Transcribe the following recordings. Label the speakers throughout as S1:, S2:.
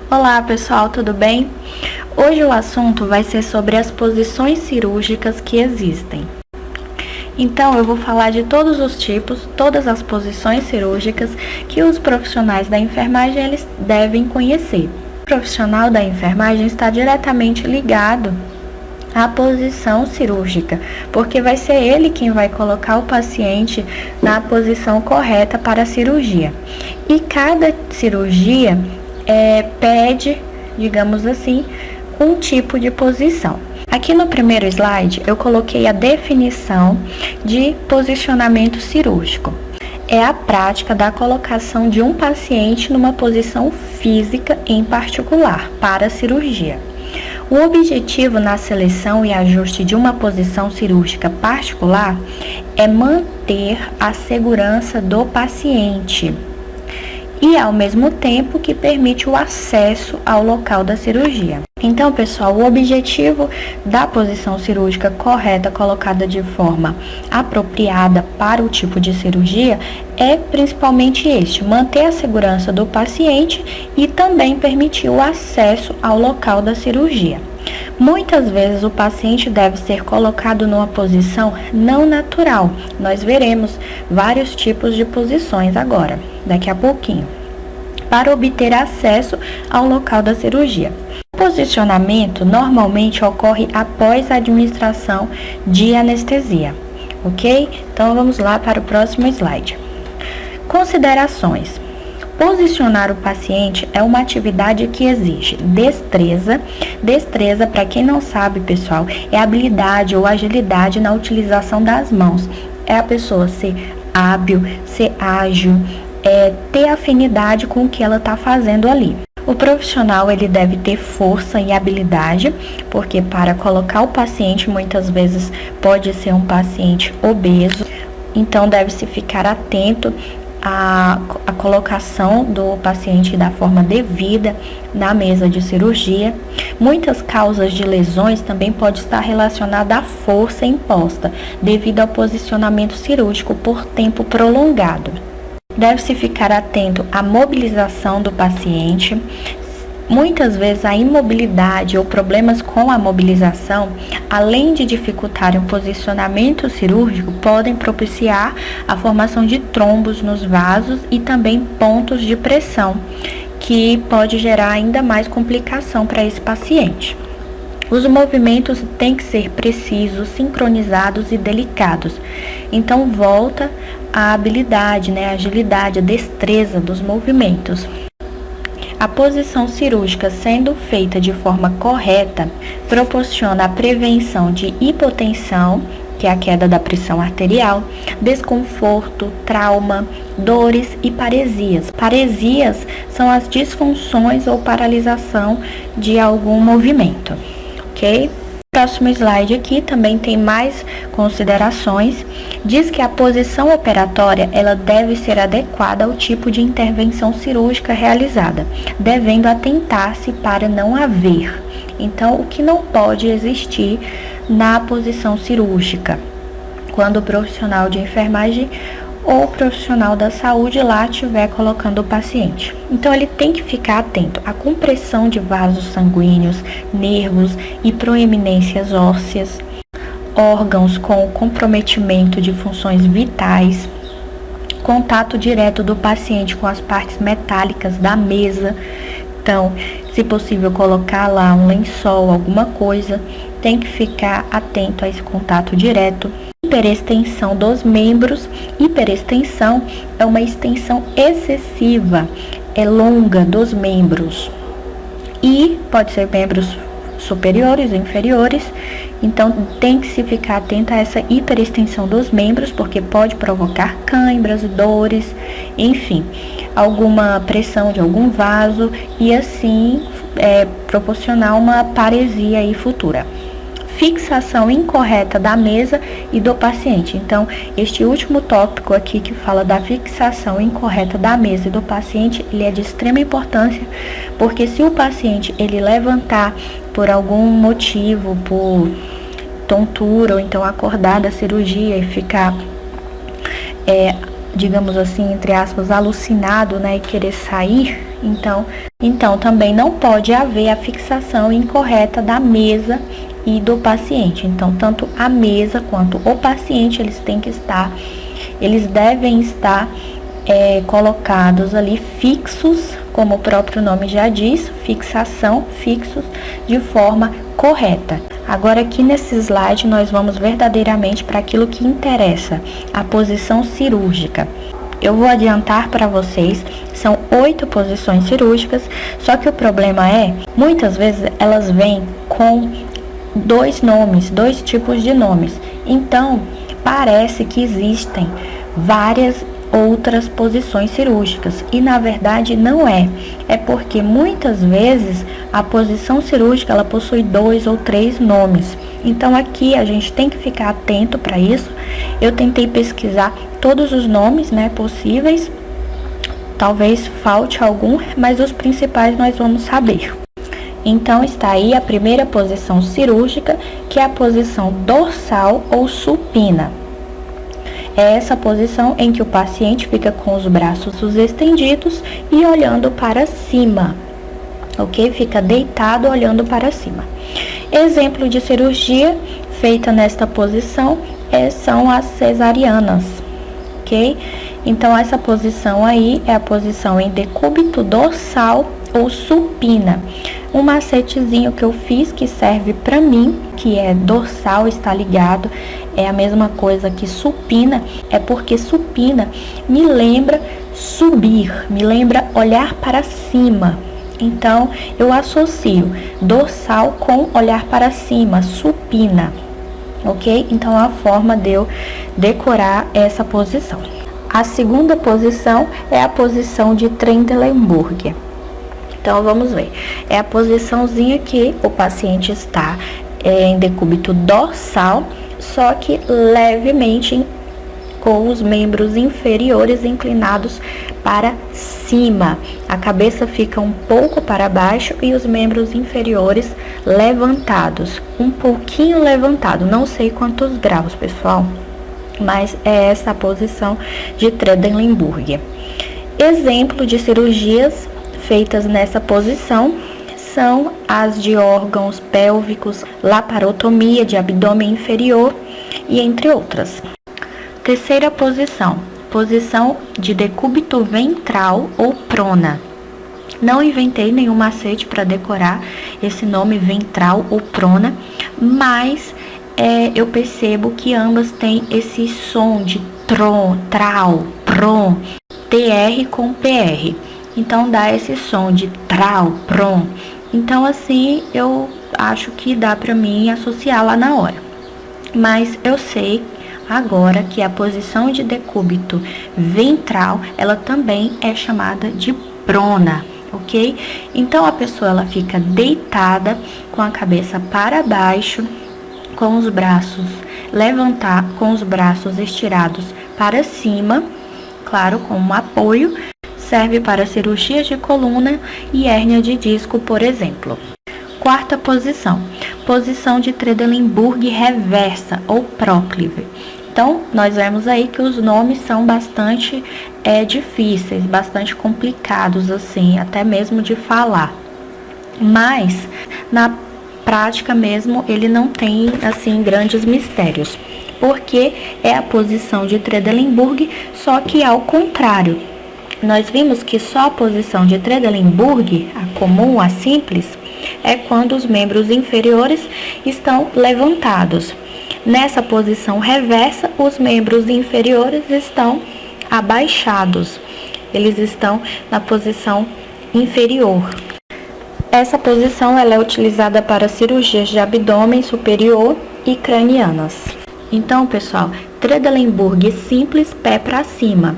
S1: Olá pessoal, tudo bem? Hoje o assunto vai ser sobre as posições cirúrgicas que existem. Então eu vou falar de todos os tipos, todas as posições cirúrgicas que os profissionais da enfermagem eles devem conhecer. O profissional da enfermagem está diretamente ligado à posição cirúrgica, porque vai ser ele quem vai colocar o paciente na posição correta para a cirurgia. E cada cirurgia pede, digamos assim, um tipo de posição. Aqui no primeiro slide eu coloquei a definição de posicionamento cirúrgico. É a prática da colocação de um paciente numa posição física em particular para a cirurgia. O objetivo na seleção e ajuste de uma posição cirúrgica particular é manter a segurança do paciente e ao mesmo tempo que permite o acesso ao local da cirurgia. Então, pessoal, o objetivo da posição cirúrgica correta, colocada de forma apropriada para o tipo de cirurgia, é principalmente este: manter a segurança do paciente e também permitir o acesso ao local da cirurgia. Muitas vezes o paciente deve ser colocado numa posição não natural. Nós veremos vários tipos de posições agora, daqui a pouquinho, para obter acesso ao local da cirurgia. O posicionamento normalmente ocorre após a administração de anestesia, ok? Então vamos lá para o próximo slide. Considerações. Posicionar o paciente é uma atividade que exige destreza. Destreza, para quem não sabe, pessoal, é habilidade ou agilidade na utilização das mãos. É a pessoa ser hábil, ser ágil, ter afinidade com o que ela está fazendo ali. O profissional ele deve ter força e habilidade, porque para colocar o paciente muitas vezes pode ser um paciente obeso, então deve-se ficar atento a colocação do paciente da forma devida na mesa de cirurgia. Muitas causas de lesões também podem estar relacionadas à força imposta devido ao posicionamento cirúrgico por tempo prolongado. Deve-se ficar atento à mobilização do paciente. Muitas vezes a imobilidade ou problemas com a mobilização, além de dificultarem o posicionamento cirúrgico, podem propiciar a formação de trombos nos vasos e também pontos de pressão, que pode gerar ainda mais complicação para esse paciente. Os movimentos têm que ser precisos, sincronizados e delicados. Então volta a habilidade, a agilidade, a destreza dos movimentos. A posição cirúrgica sendo feita de forma correta proporciona a prevenção de hipotensão, que é a queda da pressão arterial, desconforto, trauma, dores e paresias. Paresias são as disfunções ou paralisação de algum movimento, ok? Próximo slide aqui também tem mais considerações. Diz que a posição operatória ela deve ser adequada ao tipo de intervenção cirúrgica realizada, devendo atentar-se para não haver. Então, o que não pode existir na posição cirúrgica, quando o profissional de enfermagem ou o profissional da saúde lá estiver colocando o paciente. Então, ele tem que ficar atento à compressão de vasos sanguíneos, nervos e proeminências ósseas, órgãos com comprometimento de funções vitais, contato direto do paciente com as partes metálicas da mesa. Então, se possível, colocar lá um lençol, alguma coisa, tem que ficar atento a esse contato direto. Hiperextensão dos membros. Hiperextensão é uma extensão excessiva, longa dos membros. E pode ser membros superiores ou inferiores. Então, tem que se ficar atento a essa hiperextensão dos membros, porque pode provocar cãibras, dores, enfim, alguma pressão de algum vaso e assim proporcionar uma paresia aí futura. Fixação incorreta da mesa e do paciente. Então, este último tópico aqui que fala da fixação incorreta da mesa e do paciente, ele é de extrema importância, porque se o paciente ele levantar por algum motivo, por tontura ou então acordar da cirurgia e ficar, digamos assim, entre aspas, alucinado, e querer sair, Então também não pode haver a fixação incorreta da mesa e do paciente. Então, tanto a mesa quanto o paciente, eles devem estar colocados ali fixos, como o próprio nome já diz, fixação, fixos, de forma correta. Agora aqui nesse slide nós vamos verdadeiramente para aquilo que interessa, a posição cirúrgica. Eu vou adiantar para vocês, são 8 posições cirúrgicas, só que o problema muitas vezes elas vêm com 2 nomes, 2 tipos de nomes. Então, parece que existem várias outras posições cirúrgicas e na verdade não é porque muitas vezes a posição cirúrgica ela possui 2 ou 3 nomes. Então aqui a gente tem que ficar atento para isso. Eu tentei pesquisar todos os nomes, possíveis, talvez falte algum, mas os principais nós vamos saber. Então está aí a primeira posição cirúrgica, que é a posição dorsal ou supina. É essa posição em que o paciente fica com os braços estendidos e olhando para cima, ok? Fica deitado olhando para cima. Exemplo de cirurgia feita nesta posição são as cesarianas, ok? Então, essa posição aí é a posição em decúbito dorsal ou supina. Um macetezinho que eu fiz que serve para mim, que é dorsal, está ligado, é a mesma coisa que supina, é porque supina me lembra subir, me lembra olhar para cima. Então, eu associo dorsal com olhar para cima, supina, ok? Então, é a forma de eu decorar essa posição. A segunda posição é a posição de Trendelenburg. Então, vamos ver. É a posiçãozinha que o paciente está em decúbito dorsal, só que levemente com os membros inferiores inclinados para cima. A cabeça fica um pouco para baixo e os membros inferiores levantados, um pouquinho levantado, não sei quantos graus, pessoal, mas é essa a posição de Trendelenburg. Exemplo de cirurgias feitas nessa posição são as de órgãos pélvicos, laparotomia de abdômen inferior e entre outras. Terceira posição, posição de decúbito ventral ou prona. Não inventei nenhum macete para decorar esse nome ventral ou prona, mas eu percebo que ambas têm esse som de tron, trau, pron, TR com PR. Então, dá esse som de trau, pron. Então, assim, eu acho que dá para mim associar lá na hora. Mas eu sei agora que a posição de decúbito ventral, ela também é chamada de prona, ok? Então, a pessoa, ela fica deitada com a cabeça para baixo, com os braços com os braços estirados para cima, claro, com um apoio. Serve para cirurgias de coluna e hérnia de disco, por exemplo. Quarta posição, posição de Trendelenburg reversa ou próclive. Então, nós vemos aí que os nomes são bastante difíceis, bastante complicados, assim, até mesmo de falar. Mas, na prática mesmo, ele não tem, assim, grandes mistérios. Porque é a posição de Trendelenburg, só que ao contrário. Nós vimos que só a posição de Trendelenburg, a comum, a simples, é quando os membros inferiores estão levantados. Nessa posição reversa, os membros inferiores estão abaixados. Eles estão na posição inferior. Essa posição ela é utilizada para cirurgias de abdômen superior e cranianas. Então, pessoal, Trendelenburg simples, pé para cima.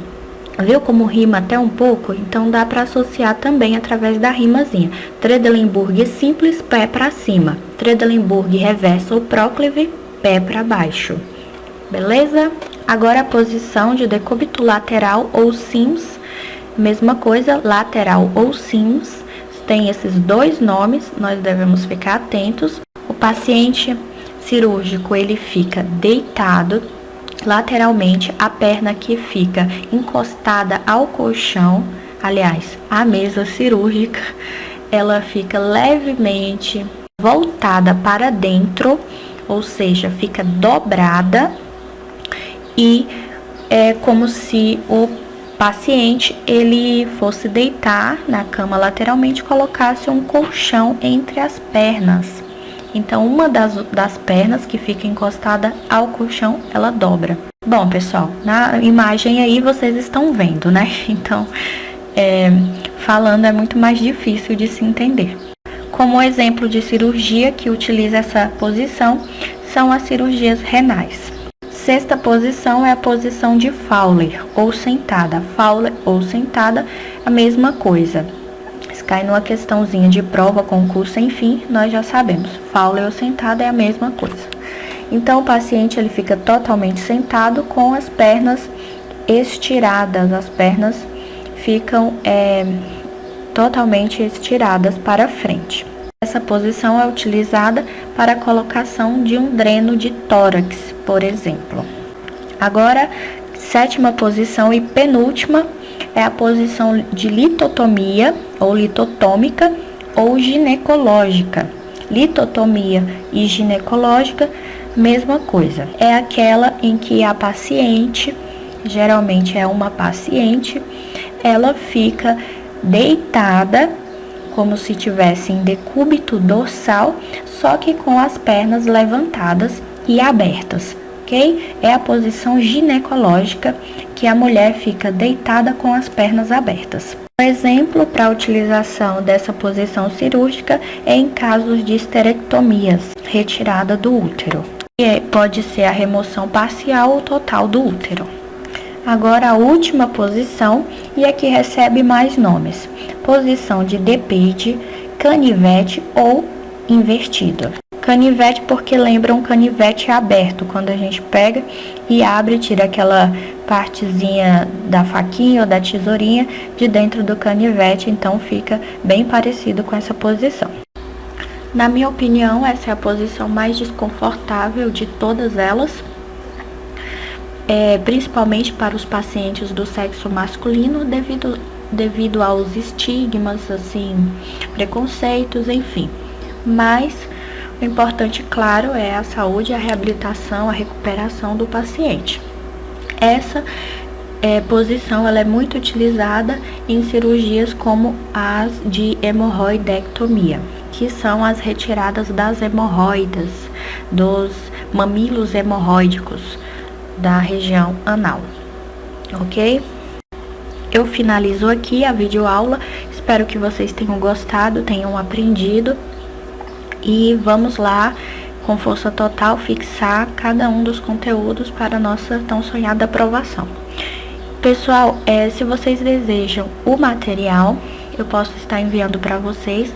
S1: Viu como rima até um pouco? Então, dá para associar também através da rimazinha. Trendelenburg simples, pé para cima. Trendelenburg reverso ou próclive, pé para baixo. Beleza? Agora, a posição de decúbito lateral ou Sims. Mesma coisa, lateral ou Sims. Tem esses 2 nomes, nós devemos ficar atentos. O paciente cirúrgico, ele fica deitado lateralmente, a perna que fica encostada ao colchão, aliás, a mesa cirúrgica, ela fica levemente voltada para dentro, ou seja, fica dobrada, e é como se o paciente ele fosse deitar na cama lateralmente, colocasse um colchão entre as pernas. Então, uma das pernas que fica encostada ao colchão, ela dobra. Bom, pessoal, na imagem aí vocês estão vendo, né? Então, falando é muito mais difícil de se entender. Como exemplo de cirurgia que utiliza essa posição, são as cirurgias renais. Sexta posição é a posição de Fowler ou sentada. Fowler ou sentada, a mesma coisa. Se cai numa questãozinha de prova, concurso, enfim, nós já sabemos. Fowler ou sentada é a mesma coisa. Então, o paciente ele fica totalmente sentado com as pernas estiradas. As pernas ficam totalmente estiradas para frente. Essa posição é utilizada para a colocação de um dreno de tórax, por exemplo. Agora, sétima posição e penúltima é a posição de litotomia ou litotômica ou ginecológica. Litotomia e ginecológica, mesma coisa. É aquela em que a paciente, geralmente é uma paciente, ela fica deitada como se tivesse em decúbito dorsal, só que com as pernas levantadas e abertas, ok? É a posição ginecológica, que a mulher fica deitada com as pernas abertas. Um exemplo para a utilização dessa posição cirúrgica é em casos de esterectomias, retirada do útero. E pode ser a remoção parcial ou total do útero. Agora a última posição, e a que recebe mais nomes. Posição de depede, canivete ou invertido. Canivete porque lembra um canivete aberto, quando a gente pega e abre, tira aquela partezinha da faquinha ou da tesourinha de dentro do canivete, então fica bem parecido com essa posição. Na minha opinião, essa é a posição mais desconfortável de todas elas, principalmente para os pacientes do sexo masculino, devido aos estigmas, assim, preconceitos, enfim. Mas o importante, claro, é a saúde, a reabilitação, a recuperação do paciente. Essa posição ela é muito utilizada em cirurgias como as de hemorroidectomia, que são as retiradas das hemorroidas, dos mamilos hemorroídicos da região anal, ok? Eu finalizo aqui a videoaula, espero que vocês tenham gostado, tenham aprendido e vamos lá, com força total, fixar cada um dos conteúdos para a nossa tão sonhada aprovação. Pessoal, se vocês desejam o material, eu posso estar enviando para vocês,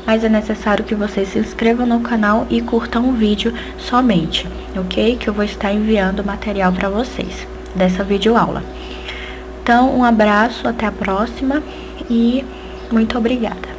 S1: mas é necessário que vocês se inscrevam no canal e curtam o vídeo somente, ok? Que eu vou estar enviando o material para vocês dessa videoaula. Então, um abraço, até a próxima e muito obrigada.